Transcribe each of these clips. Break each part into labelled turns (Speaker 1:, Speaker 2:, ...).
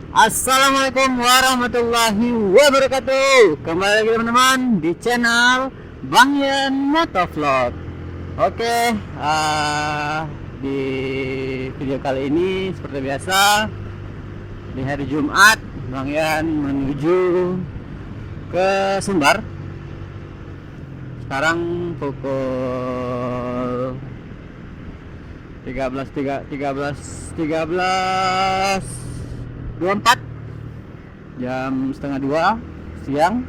Speaker 1: Assalamualaikum warahmatullahi wabarakatuh. Kembali lagi teman-teman di channel Bang Yan Motovlog. Oke, di video kali ini seperti biasa di hari Jumat Bang Yan menuju ke Sumbar. Sekarang pukul 13.24 jam setengah 2 siang.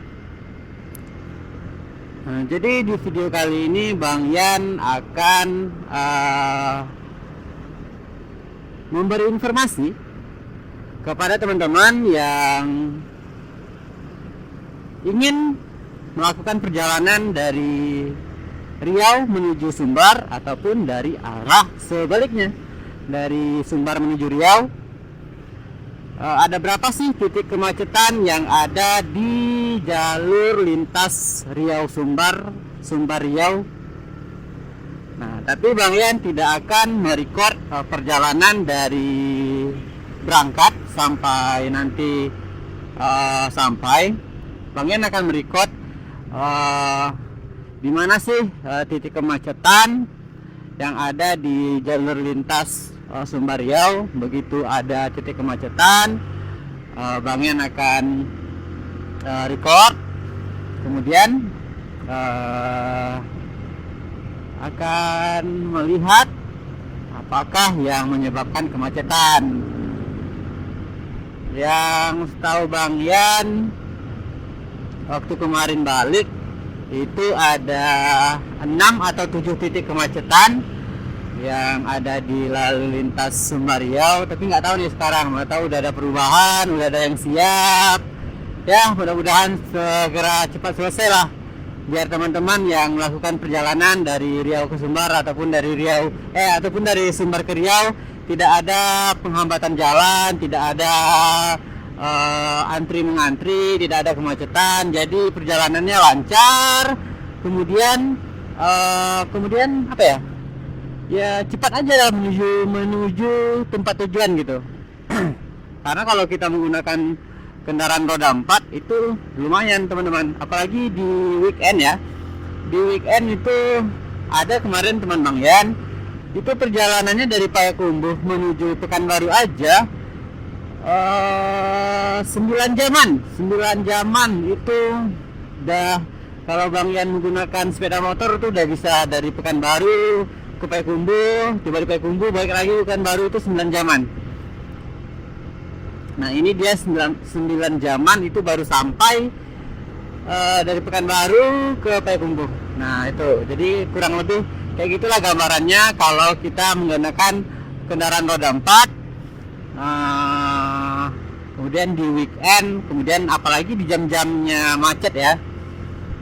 Speaker 1: Nah, jadi di video kali ini Bang Yan akan memberi informasi kepada teman-teman yang ingin melakukan perjalanan dari Riau menuju Sumbar ataupun dari arah sebaliknya, dari Sumbar menuju Riau. Ada berapa sih titik kemacetan yang ada di jalur lintas Riau Sumbar, Sumbar Riau? Nah, tapi Bang Yan tidak akan merecord perjalanan dari berangkat sampai nanti sampai. Bang Yan akan merecord di mana sih titik kemacetan yang ada di jalur lintas Sumbar Riau. Begitu ada titik kemacetan, Bang Yan akan record, kemudian akan melihat apakah yang menyebabkan kemacetan. Yang setahu Bang Yan, waktu kemarin balik itu ada 6 atau 7 titik kemacetan yang ada di lalu lintas Sumbar Riau. Tapi nggak tahu nih sekarang, nggak tahu udah ada perubahan, udah ada yang siap. Ya, mudah-mudahan segera cepat selesai lah, biar teman-teman yang melakukan perjalanan dari Riau ke Sumbar ataupun dari Sumbar ke Riau tidak ada penghambatan jalan, tidak ada antri mengantri, tidak ada kemacetan, jadi perjalanannya lancar. Kemudian apa ya? Ya cepat aja lah menuju tempat tujuan gitu. Karena kalau kita menggunakan kendaraan roda 4 itu lumayan teman-teman, apalagi di weekend ya. Di weekend itu ada kemarin teman Bang Yan, itu perjalanannya dari Payakumbuh menuju Pekanbaru aja 9 jaman itu udah. Kalau Bang Yan menggunakan sepeda motor itu udah bisa dari Pekanbaru ke Payakumbuh, coba di Payakumbuh balik lagi Pekanbaru itu 9 jaman. Nah ini dia 9 jaman itu baru sampai dari Pekanbaru ke Payakumbuh. Nah itu jadi kurang lebih kayak gitulah gambarannya kalau kita menggunakan kendaraan roda 4. Kemudian di weekend, kemudian apalagi di jam-jamnya macet ya.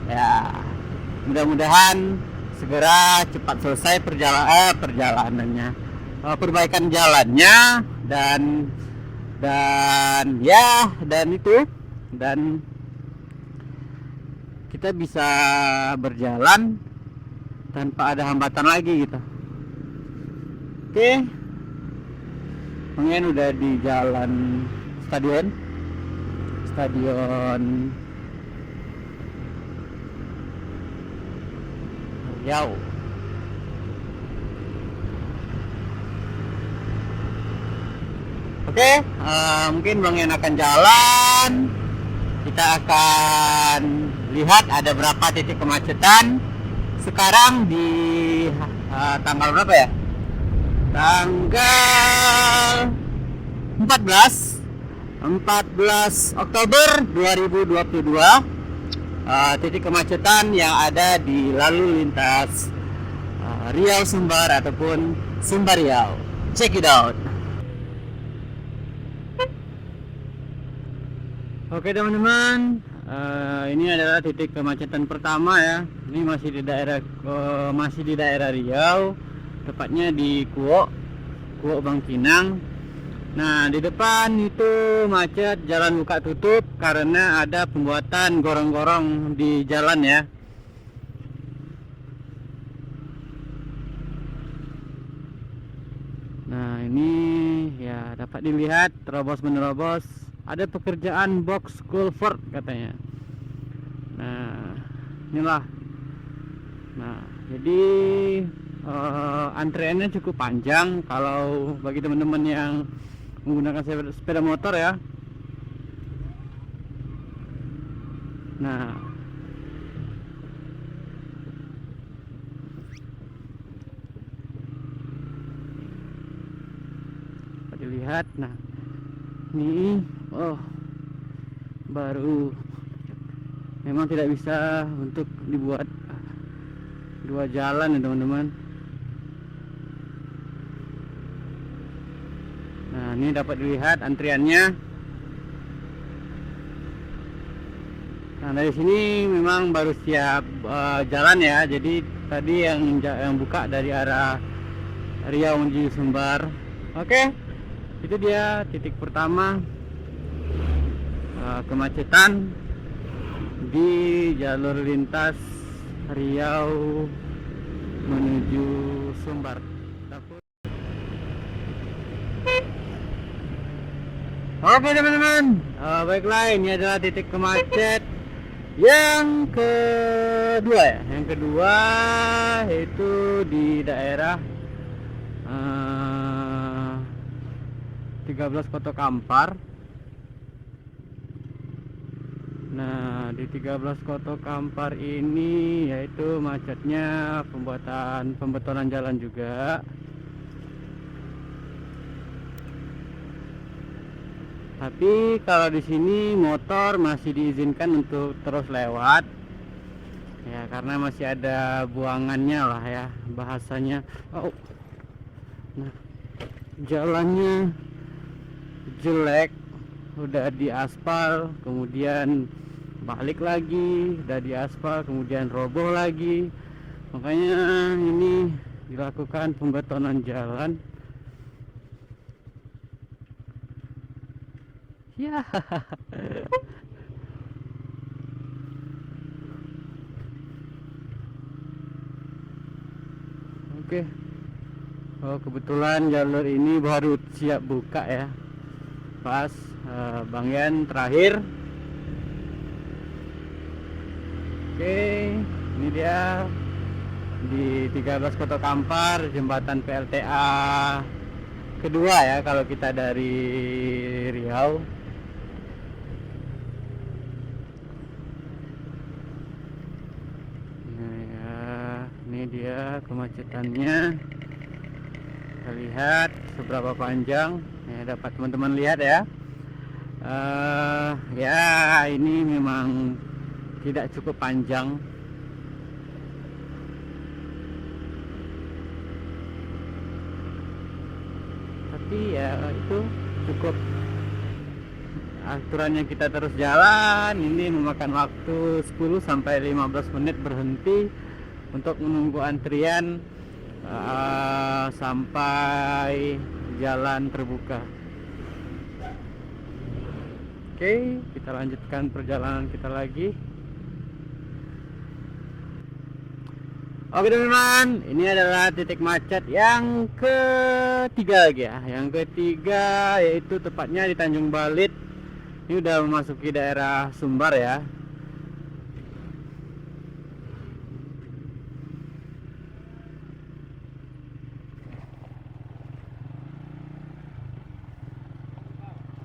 Speaker 1: Ya mudah-mudahan segera cepat selesai perjalanannya, perbaikan jalannya dan kita bisa berjalan tanpa ada hambatan lagi gitu. Oke, mungkin udah di jalan stadion Riau. Oke, mungkin Bang Yan akan jalan. Kita akan lihat ada berapa titik kemacetan sekarang di tanggal berapa ya? Tanggal 14 Oktober 2022. Titik kemacetan yang ada di lalu lintas Riau Sumbar ataupun Sumbar Riau. Check it out. Oke teman-teman, ini adalah titik kemacetan pertama ya. Ini masih di daerah Riau, tepatnya di Kuok Bangkinang. Nah di depan itu macet, jalan buka tutup karena ada pembuatan gorong-gorong di jalan ya. Nah ini ya dapat dilihat terobos menerobos ada pekerjaan box culvert katanya. Nah, inilah. Nah, jadi antreannya cukup panjang kalau bagi teman-teman yang menggunakan sepeda motor ya. Nah, dilihat. Nah, ini baru memang tidak bisa untuk dibuat dua jalan ya teman-teman. Nah, ini dapat dilihat antriannya. Nah, dari sini memang baru siap jalan ya. Jadi tadi yang buka dari arah Riau menuju Sumbar. Oke, itu dia titik pertama kemacetan di jalur lintas Riau menuju Sumbar. Oke teman-teman, baiklah, ini adalah titik kemacet yang kedua ya. Yang kedua itu di daerah 13 Koto Kampar. Nah, di 13 Koto Kampar ini yaitu macetnya pembetonan jalan juga. Tapi kalau di sini motor masih diizinkan untuk terus lewat ya, karena masih ada buangannya lah ya bahasanya. Nah, jalannya jelek, udah di aspal, kemudian balik lagi, udah di aspal, kemudian roboh lagi. Makanya ini dilakukan pembetonan jalan. Ya. Oke. Kebetulan jalur ini baru siap buka ya. Pas Bang Yan terakhir. Oke, ini dia di 13 Koto Kampar, jembatan PLTA kedua ya kalau kita dari Riau. Ini dia kemacetannya. Kita lihat seberapa panjang ya, dapat teman-teman lihat ya. Ya, ini memang tidak cukup panjang. Tapi ya itu cukup. Aturannya kita terus jalan. Ini memakan waktu 10 sampai 15 menit berhenti untuk menunggu antrian sampai jalan terbuka. Oke, kita lanjutkan perjalanan kita lagi. Oke teman-teman, ini adalah titik macet yang ketiga lagi ya. Yang ketiga yaitu tepatnya di Tanjung Balit. Ini udah memasuki daerah Sumbar ya.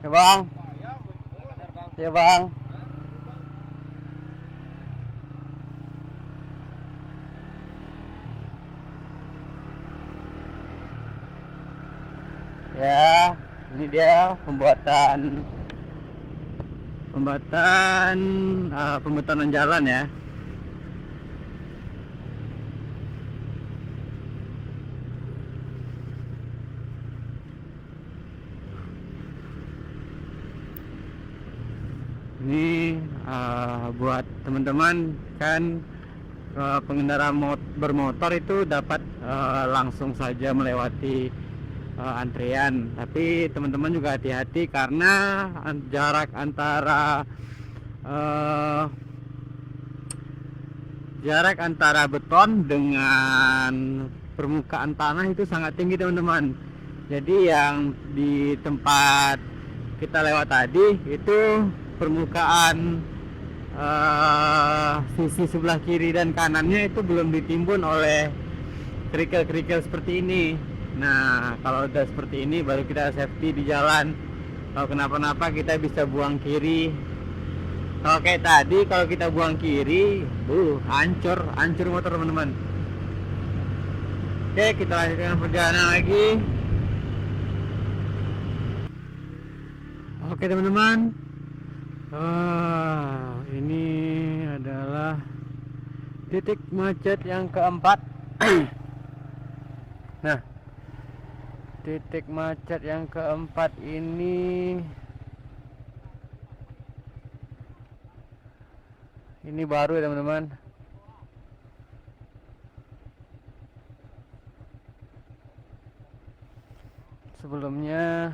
Speaker 1: Ya bang, ya bang. Ya, ini dia pembetonan jalan ya. Ini buat teman-teman kan, pengendara bermotor itu dapat langsung saja melewati antrian, tapi teman-teman juga hati-hati karena jarak antara beton dengan permukaan tanah itu sangat tinggi teman-teman. Jadi yang di tempat kita lewat tadi itu permukaan sisi sebelah kiri dan kanannya itu belum ditimbun oleh kerikil-kerikil seperti ini. Nah, kalau udah seperti ini baru kita safety di jalan. Kalau kenapa-napa kita bisa buang kiri. Kalau kayak tadi, kalau kita buang kiri, hancur motor teman-teman. Oke, kita lanjutkan perjalanan lagi. Oke teman-teman, ini adalah titik macet yang keempat. Nah, titik macet yang keempat ini baru ya teman-teman. Sebelumnya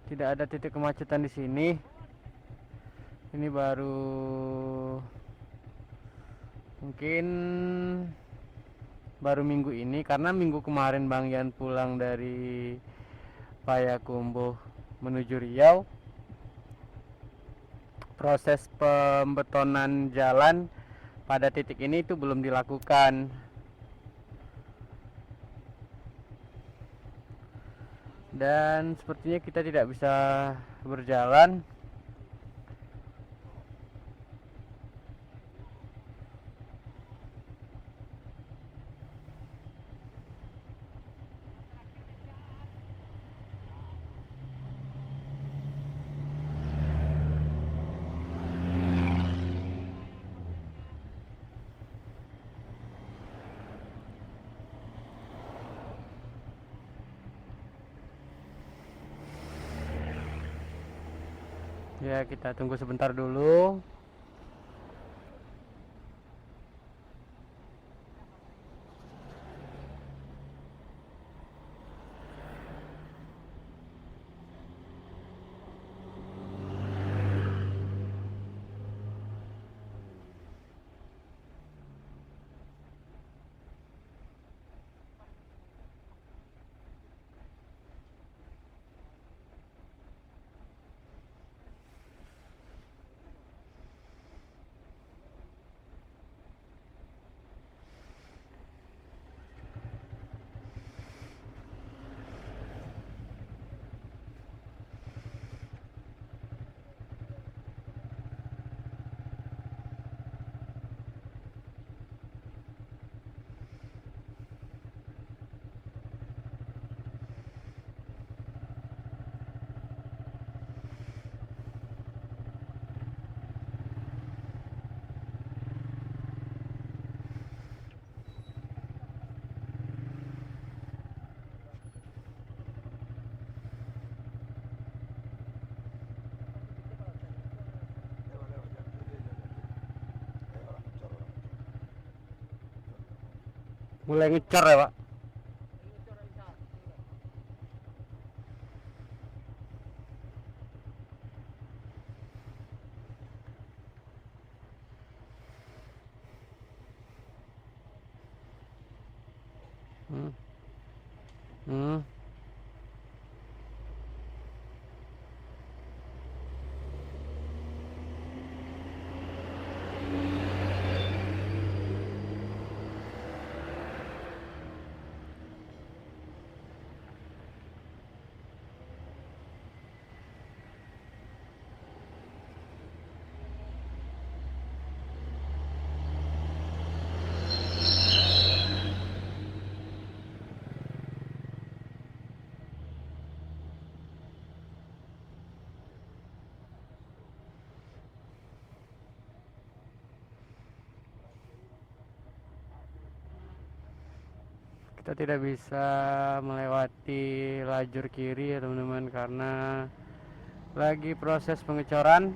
Speaker 1: tidak ada titik kemacetan di sini. Ini mungkin baru minggu ini, karena minggu kemarin Bang Yan pulang dari Payakumbuh menuju Riau. Proses pembetonan jalan pada titik ini itu belum dilakukan. Dan sepertinya kita tidak bisa berjalan. Ya, kita tunggu sebentar dulu. Mulai ngecor ya Pak. Hmm. Hmm. Kita tidak bisa melewati lajur kiri ya teman-teman, karena lagi proses pengecoran.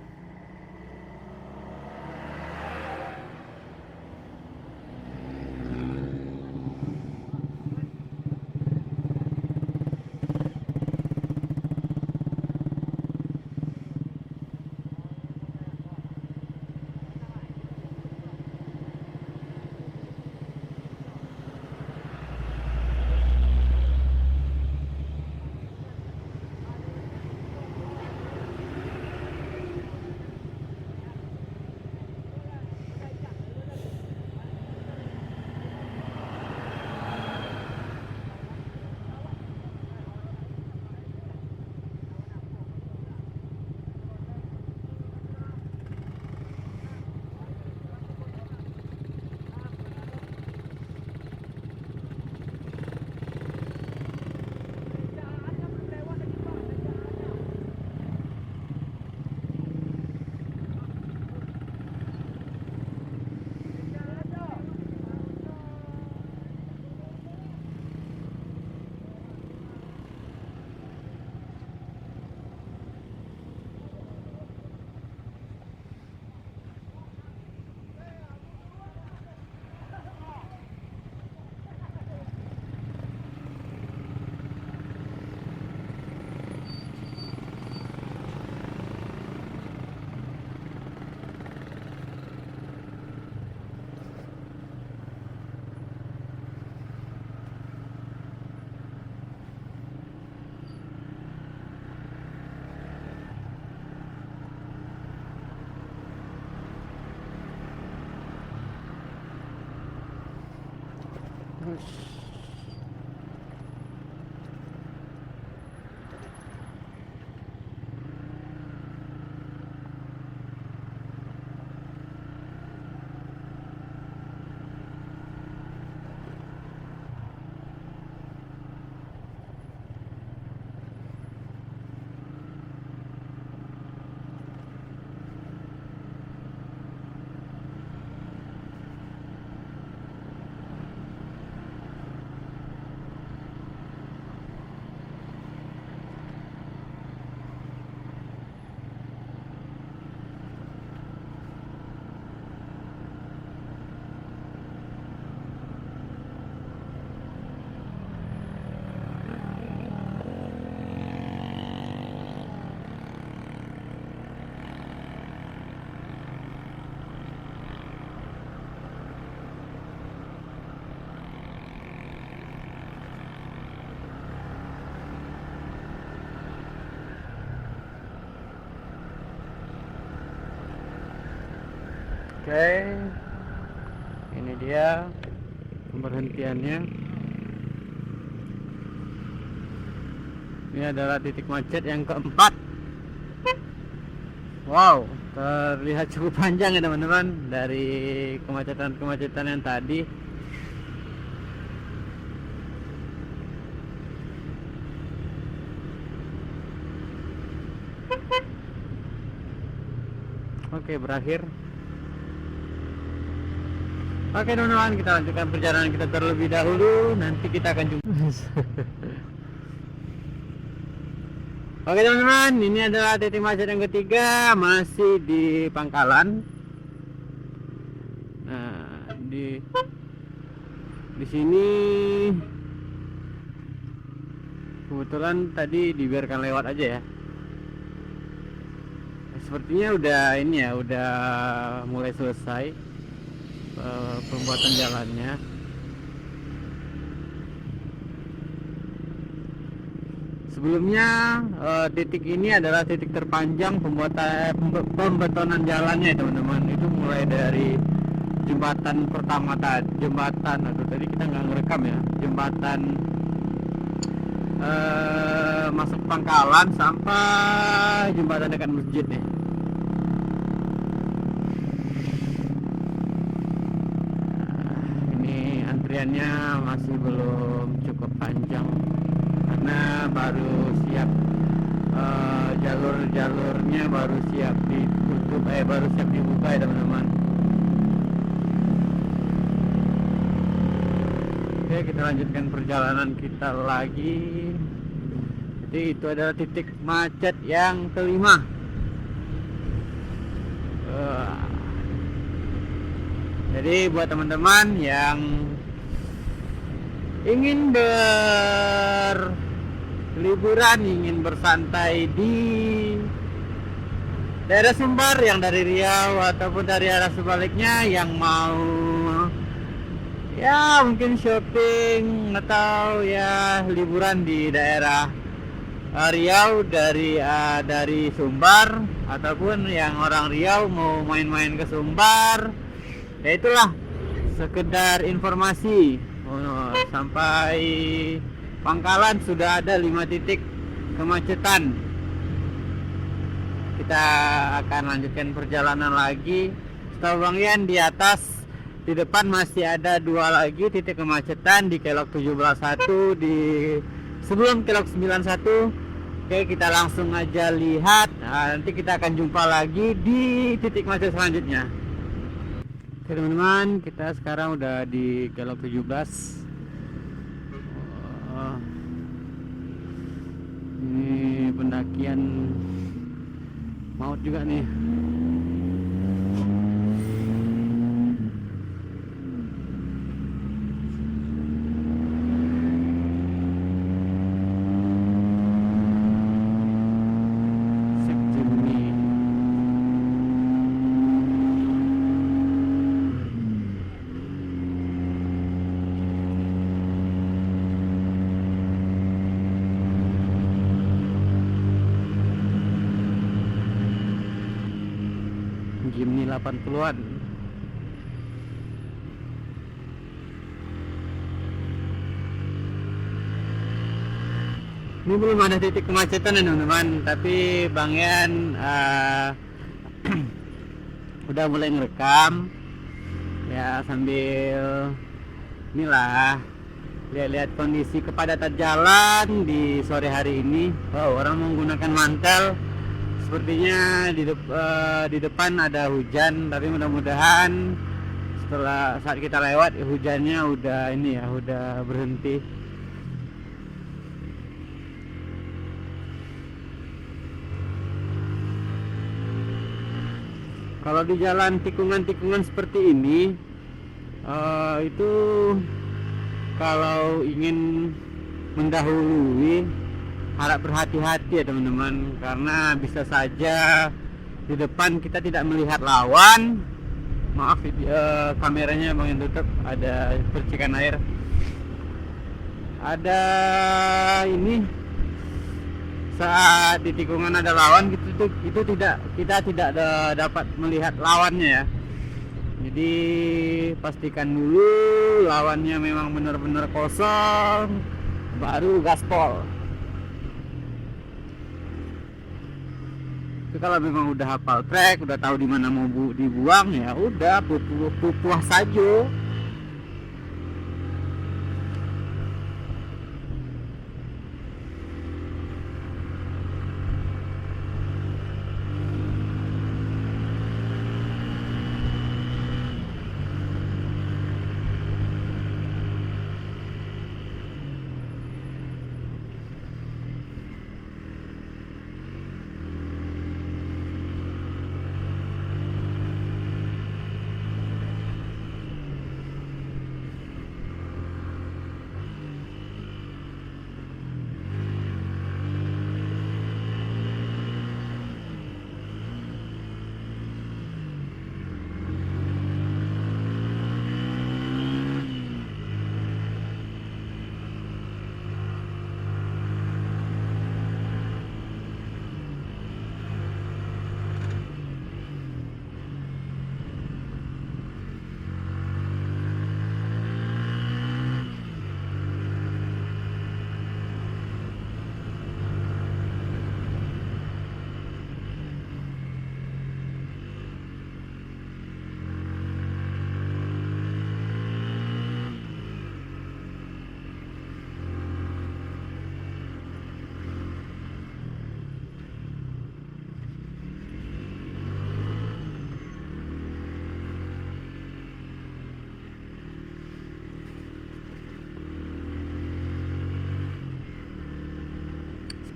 Speaker 1: Oke, ini dia pemberhentiannya. Ini adalah titik macet yang keempat. Wow, terlihat cukup panjang ya teman-teman, dari kemacetan-kemacetan yang tadi. Oke, berakhir. Oke teman-teman, kita lanjutkan perjalanan kita terlebih dahulu. Nanti kita akan jumpa. Oke teman-teman, ini adalah titik macet yang ketiga, masih di Pangkalan. Nah, di sini kebetulan tadi dibiarkan lewat aja ya. Sepertinya udah ini ya, udah mulai selesai pembuatan jalannya. Sebelumnya titik ini adalah titik terpanjang pembetonan jalannya teman-teman. Itu mulai dari jembatan pertama tadi, tadi kita nggak ngerekam ya, jembatan masuk Pangkalan sampai jembatan dekat masjid nih. Antriannya masih belum cukup panjang karena baru siap jalur-jalurnya baru siap ditutup, baru siap dibuka ya teman-teman. Oke, kita lanjutkan perjalanan kita lagi. Jadi itu adalah titik macet yang kelima. Jadi buat teman-teman yang ingin berliburan, ingin bersantai di daerah Sumbar, yang dari Riau ataupun dari arah sebaliknya, yang mau ya mungkin shopping atau ya liburan di daerah Riau dari Sumbar, ataupun yang orang Riau mau main-main ke Sumbar, ya itulah sekedar informasi. Sampai Pangkalan sudah ada 5 titik kemacetan. Kita akan lanjutkan perjalanan lagi. Setahu Bang Yan, di atas, di depan masih ada 2 lagi titik kemacetan, di Kelok 17.1, di sebelum Kelok 91. Oke, kita langsung aja lihat. Nanti kita akan jumpa lagi di titik macet selanjutnya. Oke teman-teman, kita sekarang udah di Kelok 17. Ini pendakian maut juga nih. Jimny 80-an. Ini belum ada titik kemacetan ya teman-teman, tapi Bang Yan udah mulai ngerekam ya, sambil inilah lihat-lihat kondisi kepadatan jalan di sore hari ini. Orang menggunakan mantel. Sepertinya di depan ada hujan, tapi mudah-mudahan setelah saat kita lewat hujannya udah udah berhenti. Kalau di jalan tikungan-tikungan seperti ini, itu kalau ingin mendahului harap berhati-hati ya teman-teman, karena bisa saja di depan kita tidak melihat lawan. Maaf, kameranya Bang yang tutup, ada percikan air. Ada ini, saat di tikungan ada lawan gitu, kita tidak dapat melihat lawannya ya. Jadi pastikan dulu lawannya memang benar-benar kosong, baru gaspol. Tapi kalau memang udah hafal track, udah tahu di mana mau dibuang, ya udah puas saja.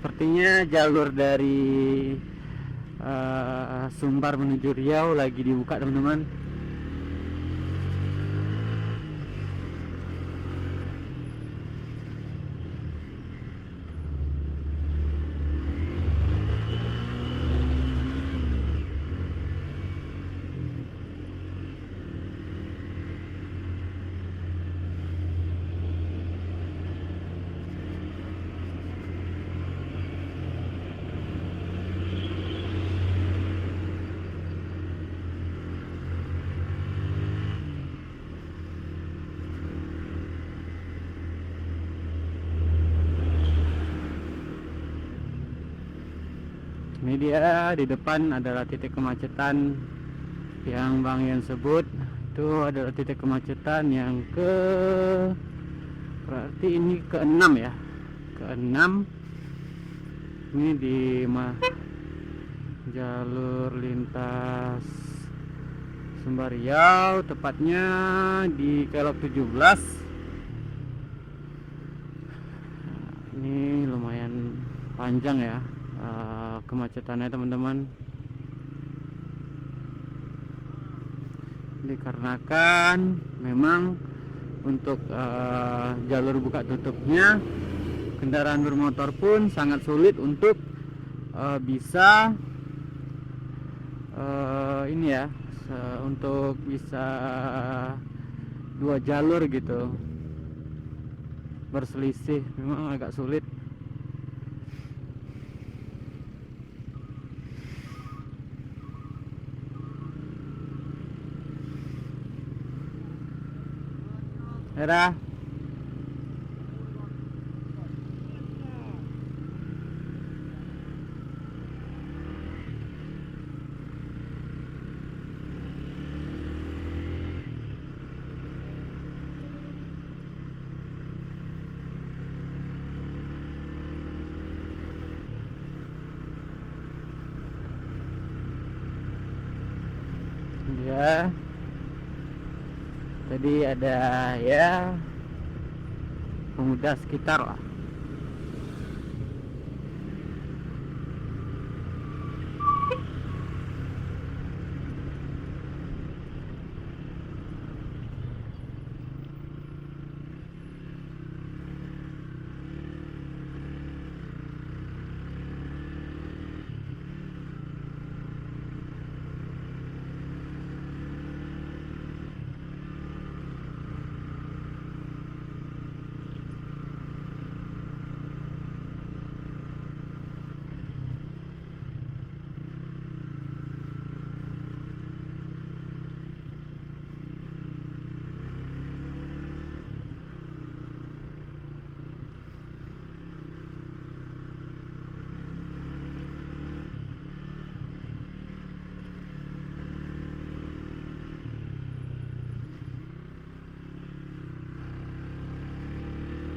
Speaker 1: Sepertinya jalur dari Sumbar menuju Riau lagi dibuka teman-teman. Ini dia di depan adalah titik kemacetan yang Bang Yan sebut. Itu adalah titik kemacetan yang berarti ini ke-6 ya. Ke-6. Ini di jalur lintas Sumbar Riau, tepatnya di Kelok 17. Ini lumayan panjang ya kemacetannya teman-teman, dikarenakan memang untuk jalur buka tutupnya kendaraan bermotor pun sangat sulit untuk bisa ini ya, untuk bisa dua jalur gitu, berselisih memang agak sulit. Dadah. juga. Jadi ada ya pemuda sekitar lah.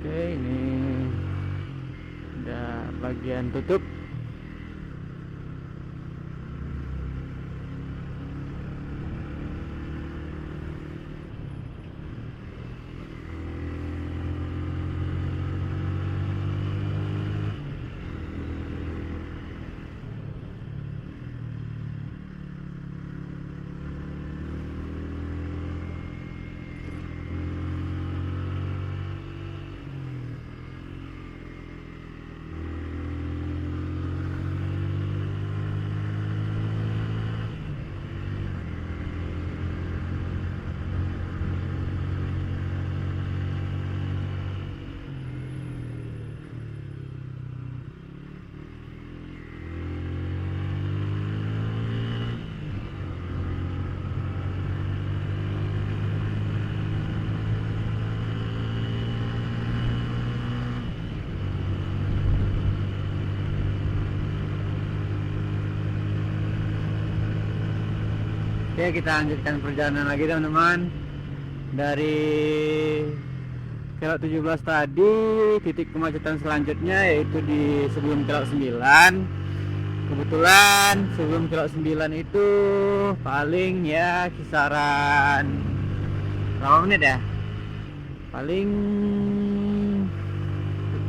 Speaker 1: Oke, ini udah bagian tutup. Oke, kita lanjutkan perjalanan lagi teman-teman. Dari Kelok 17 tadi, titik kemacetan selanjutnya yaitu di sebelum Kelok 9. Kebetulan sebelum Kelok 9 itu paling ya kisaran berapa menit ya? Paling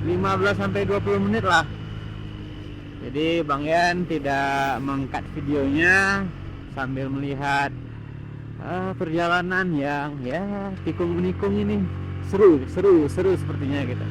Speaker 1: 15 sampai 20 menit lah. Jadi Bang Yan tidak mengkat videonya sambil melihat perjalanan yang ya tikung menikung ini seru sepertinya gitu.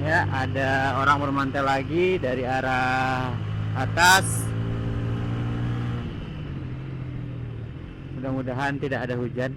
Speaker 1: Ya, ada orang bermantel lagi dari arah atas. Mudah-mudahan tidak ada hujan.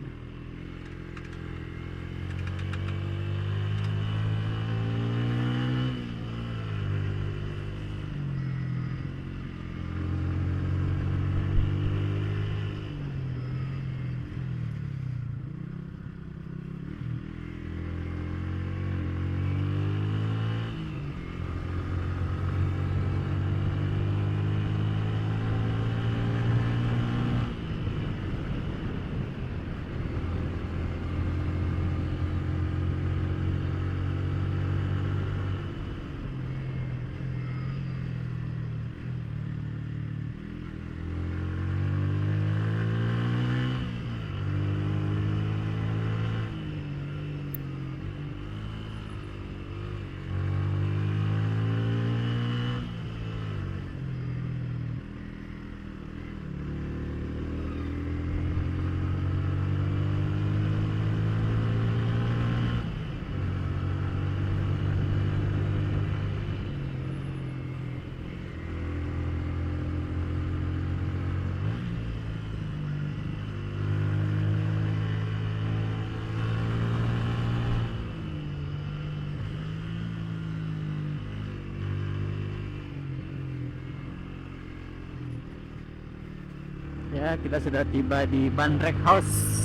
Speaker 1: Ya, kita sudah tiba di Bandrek House.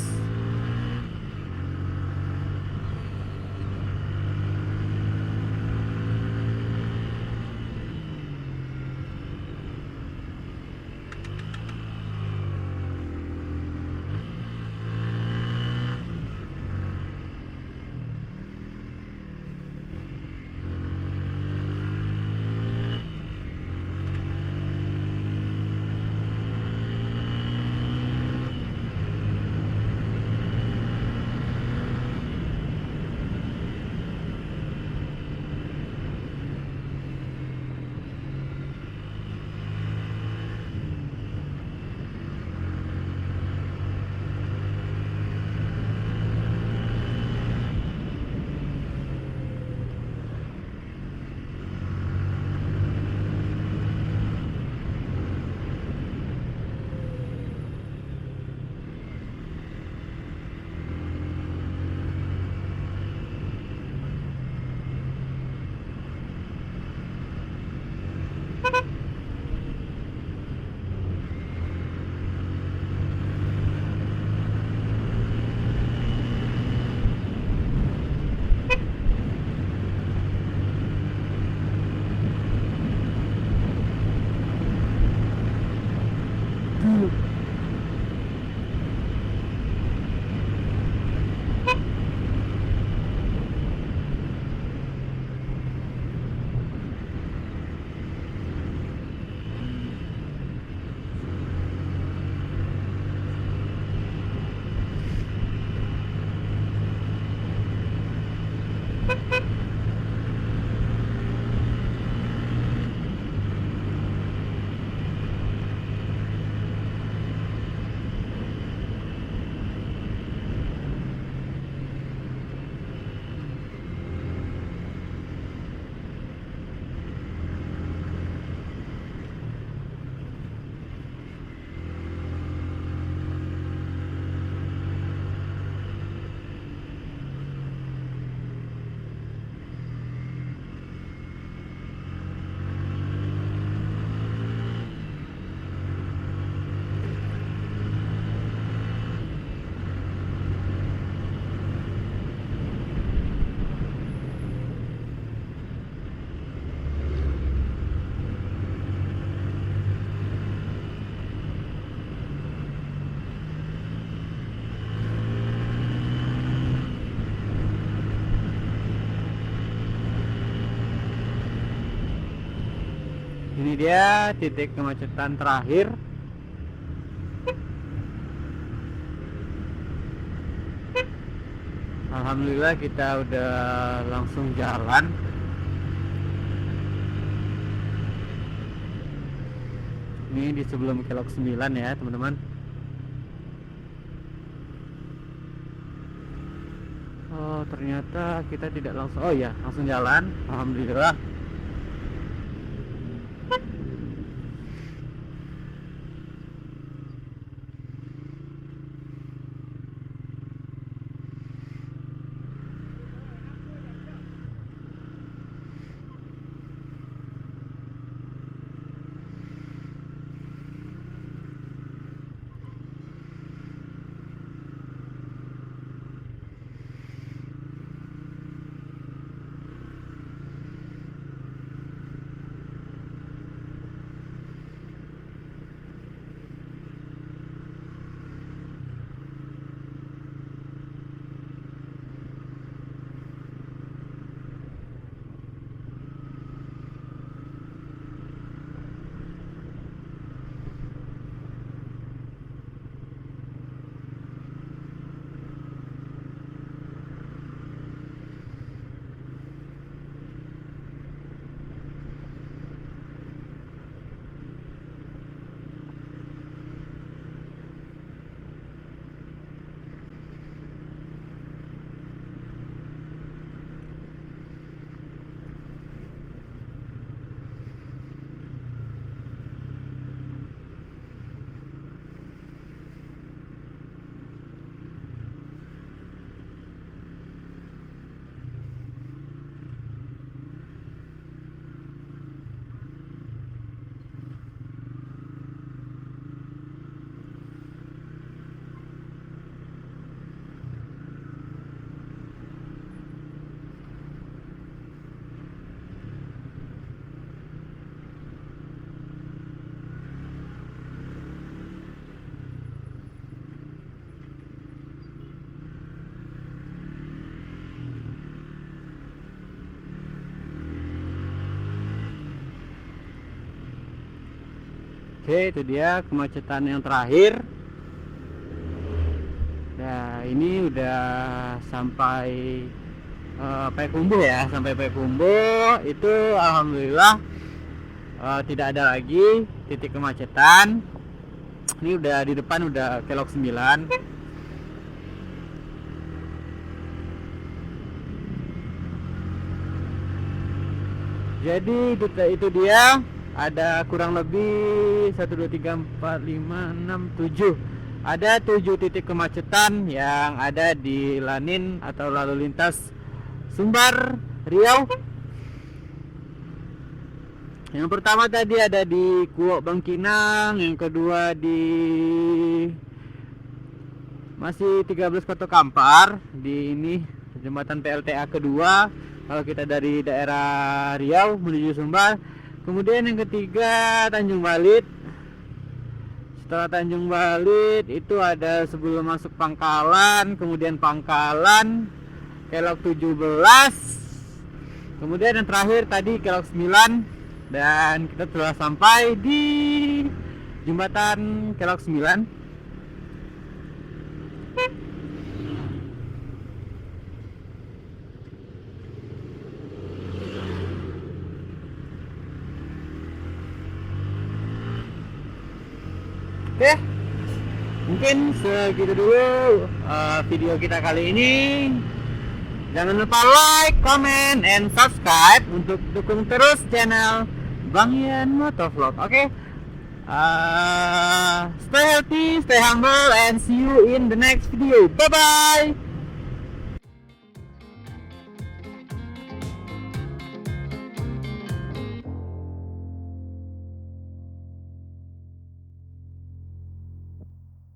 Speaker 1: Ini dia titik kemacetan terakhir. Alhamdulillah kita udah langsung jalan. Ini di sebelum Kelok 9 ya teman-teman. Oh ternyata kita tidak langsung, oh ya langsung jalan. Alhamdulillah. Oke, itu dia kemacetan yang terakhir. Nah, ini udah sampai Payakumbuh ya, sampai Payakumbuh itu alhamdulillah tidak ada lagi titik kemacetan. Ini udah di depan udah kelok 9. Jadi itu dia, ada kurang lebih 1 2 3 4 5 6 7. Ada 7 titik kemacetan yang ada di Lanin atau lalu lintas Sumbar, Riau. Yang pertama tadi ada di Kuok Bangkinang, yang kedua di masih 13 Koto Kampar, di ini jembatan PLTA kedua kalau kita dari daerah Riau menuju Sumbar. Kemudian yang ketiga Tanjung Balit. Setelah Tanjung Balit itu ada sebelum masuk Pangkalan, kemudian Pangkalan kelok 17, kemudian yang terakhir tadi kelok 9, dan kita telah sampai di jembatan kelok 9. Oke, mungkin segitu dulu video kita kali ini. Jangan lupa like, comment, and subscribe untuk dukung terus channel Bang Ian Motovlog. Oke, stay healthy, stay humble, and see you in the next video. Bye bye.